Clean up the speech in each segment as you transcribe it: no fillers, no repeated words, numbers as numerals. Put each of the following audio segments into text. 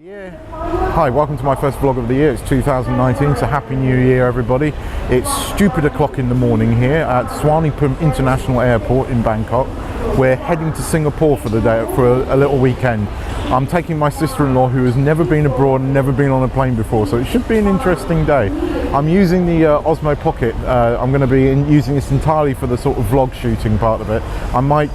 Yeah. Hi, welcome to my first vlog of the year. It's 2019, so happy new year everybody. It's stupid o'clock in the morning here at Suvarnabhumi International Airport in Bangkok. We're heading to Singapore for the day, for a little weekend. I'm taking my sister-in-law who has never been abroad and never been on a plane before, so it should be an interesting day. I'm using the Osmo Pocket. I'm going to be using this entirely for the sort of vlog shooting part of it. I might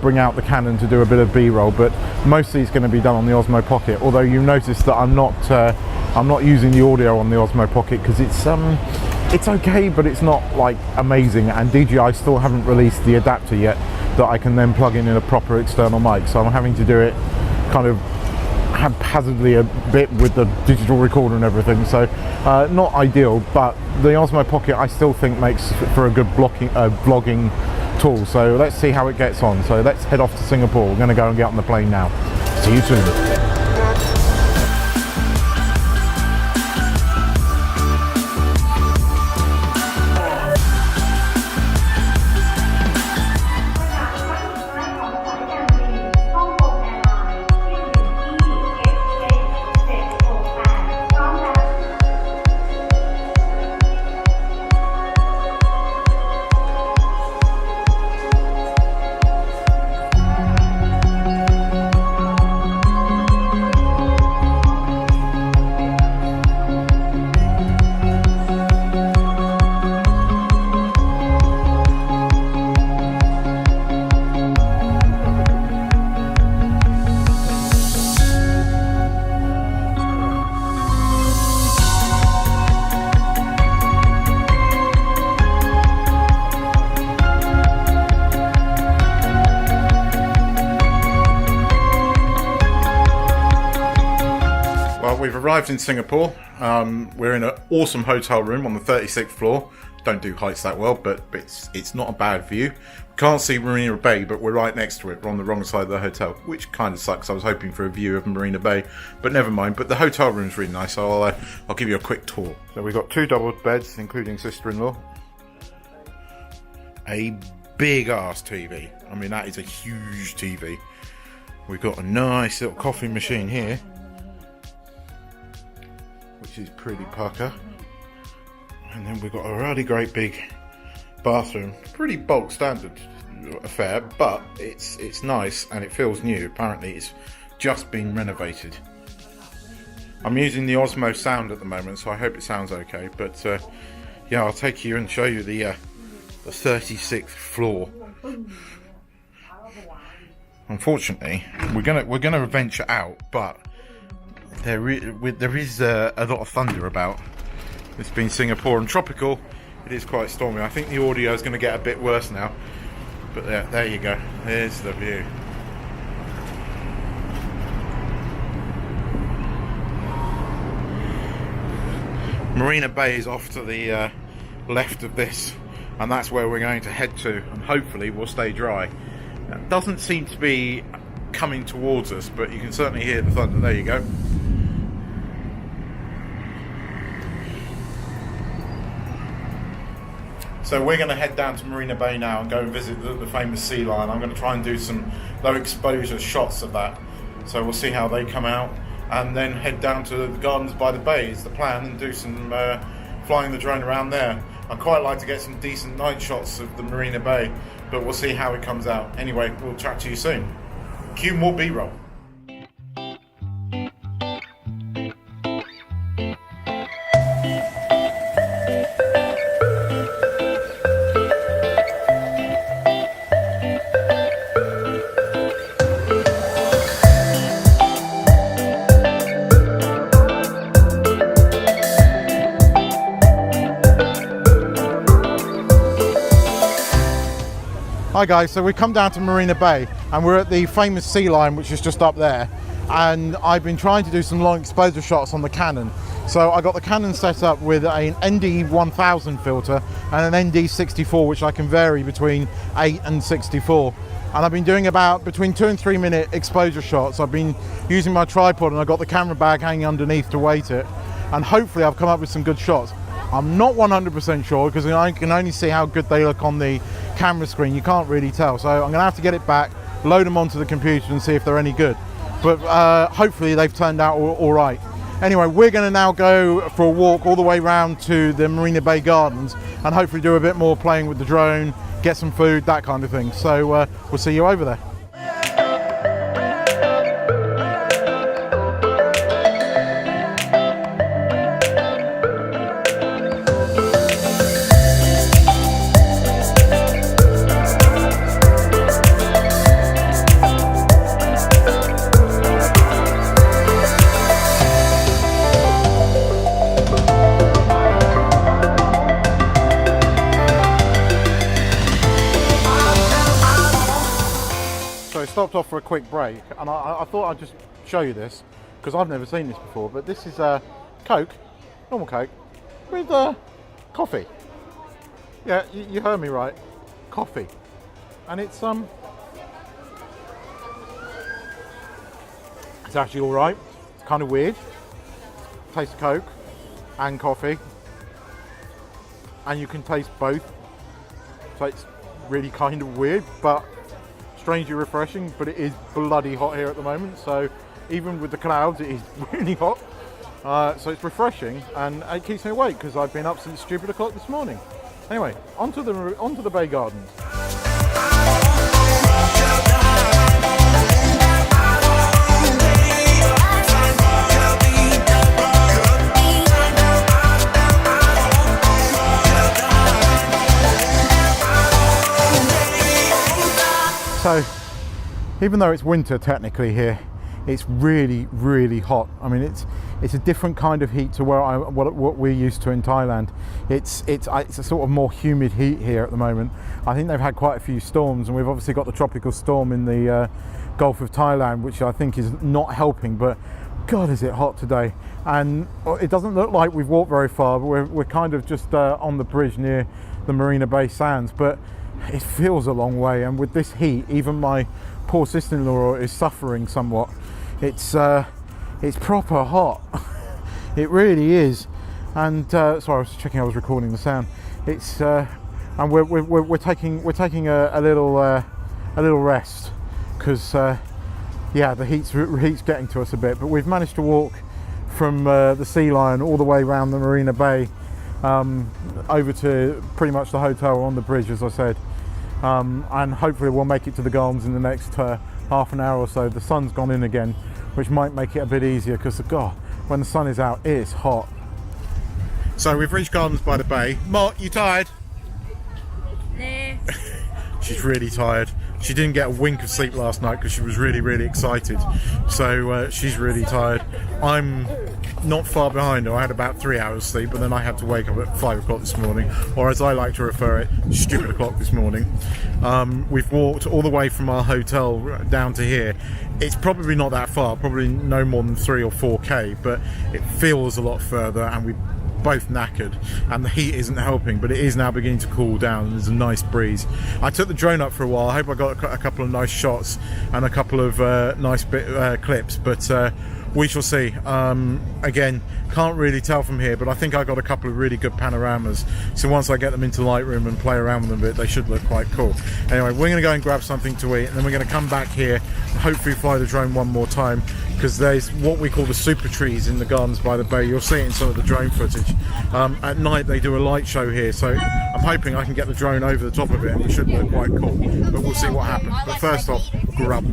bring out the Canon to do a bit of B-roll, but mostly it's going to be done on the Osmo Pocket. Although you notice that I'm not using the audio on the Osmo Pocket because it's okay, but it's not like amazing. And DJI still haven't released the adapter yet that I can then plug in a proper external mic. So I'm having to do it kind of haphazardly a bit with the digital recorder and everything. So not ideal, but the Osmo Pocket I still think makes for a good vlogging tool. So let's see how it gets on. So let's head off to Singapore. We're going to go and get on the plane now. See you soon. We've arrived in Singapore. We're in an awesome hotel room on the 36th floor. Don't do heights that well, but it's not a bad view. Can't see Marina Bay, but we're right next to it. We're on the wrong side of the hotel, which kind of sucks. I was hoping for a view of Marina Bay, but never mind. But the hotel room's really nice, so I'll give you a quick tour. So we've got 2 double beds, including sister-in-law. A big ass TV. I mean, that is a huge TV. We've got a nice little coffee machine here, which is pretty pucker. And then we've got a really great big bathroom. Pretty bulk standard affair, but it's nice and it feels new. Apparently it's just been renovated. I'm using the Osmo sound at the moment, so I hope it sounds okay. But yeah, I'll take you and show you the 36th floor. Unfortunately, we're gonna venture out, but there is a lot of thunder about. It's been Singapore and tropical. It is quite stormy. I think the audio is going to get a bit worse now. But there you go. There's the view. Marina Bay is off to the left of this, and that's where we're going to head to, and hopefully we'll stay dry. It doesn't seem to be coming towards us, but you can certainly hear the thunder. There you go. So we're going to head down to Marina Bay now and go and visit the famous sea lion. I'm going to try and do some low exposure shots of that. So we'll see how they come out, and then head down to the gardens by the bay is the plan, and do some flying the drone around there. I'd quite like to get some decent night shots of the Marina Bay, but we'll see how it comes out. Anyway, we'll chat to you soon. Cue more B-roll. Hi guys, so we've come down to Marina Bay and we're at the famous sea lion, which is just up there, and I've been trying to do some long exposure shots on the Canon. So I got the Canon set up with an ND1000 filter and an ND64, which I can vary between 8 and 64. And I've been doing about between 2 and 3 minute exposure shots. I've been using my tripod and I've got the camera bag hanging underneath to weight it, and hopefully I've come up with some good shots. I'm not 100% sure because I can only see how good they look on the camera screen. You can't really tell, so I'm gonna have to get it back, load them onto the computer and see if they're any good. but hopefully they've turned out all right. Anyway, we're going to now go for a walk all the way round to the Marina Bay Gardens and hopefully do a bit more playing with the drone, get some food, that kind of thing. So we'll see you over there. Stopped off for a quick break, and I thought I'd just show you this because I've never seen this before. But this is Coke, normal Coke, with coffee. Yeah, you heard me right, coffee, and it's actually all right. It's kind of weird. Taste of Coke and coffee, and you can taste both. So it's really kind of weird, but strangely refreshing. But it is bloody hot here at the moment, so even with the clouds it is really hot, so it's refreshing and it keeps me awake because I've been up since stupid o'clock this morning. Anyway, onto the Bay Gardens. So, even though it's winter technically here, it's really, really hot. I mean, it's a different kind of heat to what we're used to in Thailand. It's a sort of more humid heat here at the moment. I think they've had quite a few storms, and we've obviously got the tropical storm in the Gulf of Thailand, which I think is not helping. But God, is it hot today? And it doesn't look like we've walked very far, but we're kind of just on the bridge near the Marina Bay Sands. But it feels a long way, and with this heat, even my poor sister-in-law is suffering somewhat. It's proper hot. It really is. And sorry, I was checking I was recording the sound. It's and we're taking a little rest because yeah, the heat's getting to us a bit. But we've managed to walk from the Sea Lion all the way around the Marina Bay over to pretty much the hotel on the bridge, as I said. And hopefully we'll make it to the gardens in the next half an hour or so. The sun's gone in again, which might make it a bit easier because, God, when the sun is out, it's hot. So we've reached Gardens by the Bay. Mott, you tired? No. She's really tired. She didn't get a wink of sleep last night because she was really, really excited. So she's really tired. I'm not far behind her. I had about 3 hours sleep, but then I had to wake up at 5 o'clock this morning, or as I like to refer it, stupid o'clock this morning. We've walked all the way from our hotel down to here. It's probably not that far, probably no more than 3 or 4k, but it feels a lot further, and we both knackered and the heat isn't helping, but it is now beginning to cool down and there's a nice breeze. I took the drone up for a while. I hope I got a couple of nice shots and a couple of nice clips, but we shall see. Again, can't really tell from here, but I think I got a couple of really good panoramas, so once I get them into Lightroom and play around with them a bit, they should look quite cool. Anyway, we're going to go and grab something to eat, and then we're going to come back here and hopefully fly the drone one more time, because there's what we call the super trees in the Gardens by the Bay. You'll see it in some of the drone footage. At night they do a light show here, so I'm hoping I can get the drone over the top of it and it should look quite cool, but we'll see what happens. But first off, grub.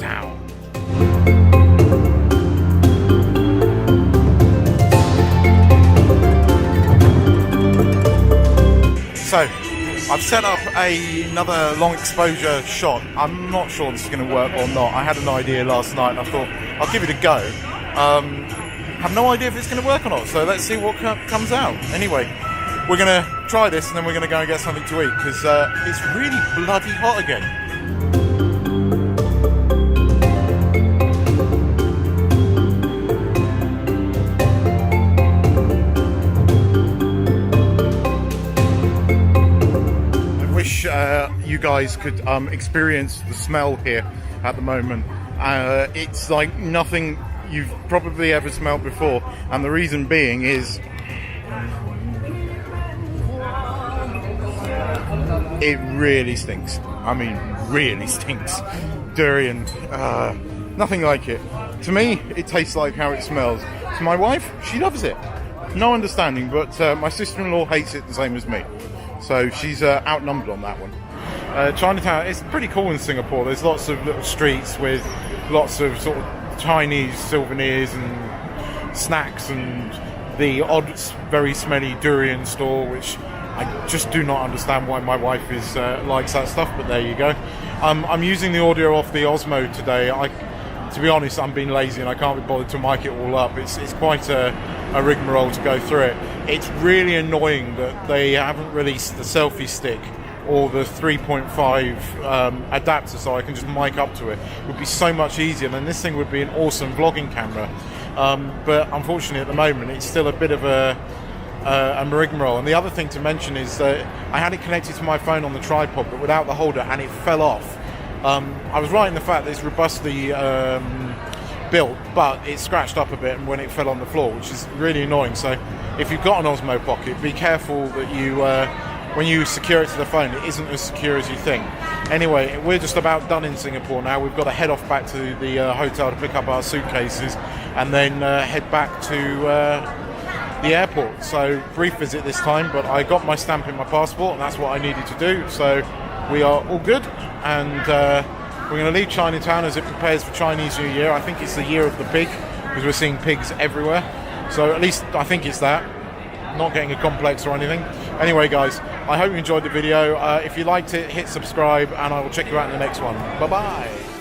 Chinatown. So, I've set up another long exposure shot. I'm not sure this is going to work or not. I had an idea last night and I thought, I'll give it a go. Have no idea if it's going to work or not, so let's see what comes out. Anyway, we're going to try this and then we're going to go and get something to eat because it's really bloody hot again. You guys could experience the smell here at the moment. It's like nothing you've probably ever smelled before, and the reason being is it really stinks. I mean, really stinks. Durian, nothing like it. To me, it tastes like how it smells. To my wife, she loves it. No understanding, but my sister-in-law hates it the same as me. So she's outnumbered on that one. Chinatown, it's pretty cool in Singapore. There's lots of little streets with lots of sort of Chinese souvenirs and snacks and the odd, very smelly durian store, which I just do not understand why my wife is likes that stuff, but there you go. I'm using the audio off the Osmo today. To be honest, I'm being lazy and I can't be bothered to mic it all up. It's quite a rigmarole to go through it. It's really annoying that they haven't released the selfie stick or the 3.5 adapter so I can just mic up to it. It would be so much easier, and then this thing would be an awesome vlogging camera. But unfortunately at the moment it's still a bit of a rigmarole. And the other thing to mention is that I had it connected to my phone on the tripod but without the holder and it fell off. I was right in the fact that it's robustly built, but it scratched up a bit when it fell on the floor, which is really annoying. So if you've got an Osmo Pocket, be careful that you when you secure it to the phone, it isn't as secure as you think. Anyway, we're just about done in Singapore now. We've got to head off back to the hotel to pick up our suitcases and then head back to the airport. So brief visit this time, but I got my stamp in my passport and that's what I needed to do. So we are all good, and we're going to leave Chinatown as it prepares for Chinese New Year. I think it's the year of the pig because we're seeing pigs everywhere. So at least I think it's that. Not getting a complex or anything. Anyway guys, I hope you enjoyed the video. If you liked it, hit subscribe and I will check you out in the next one. Bye bye.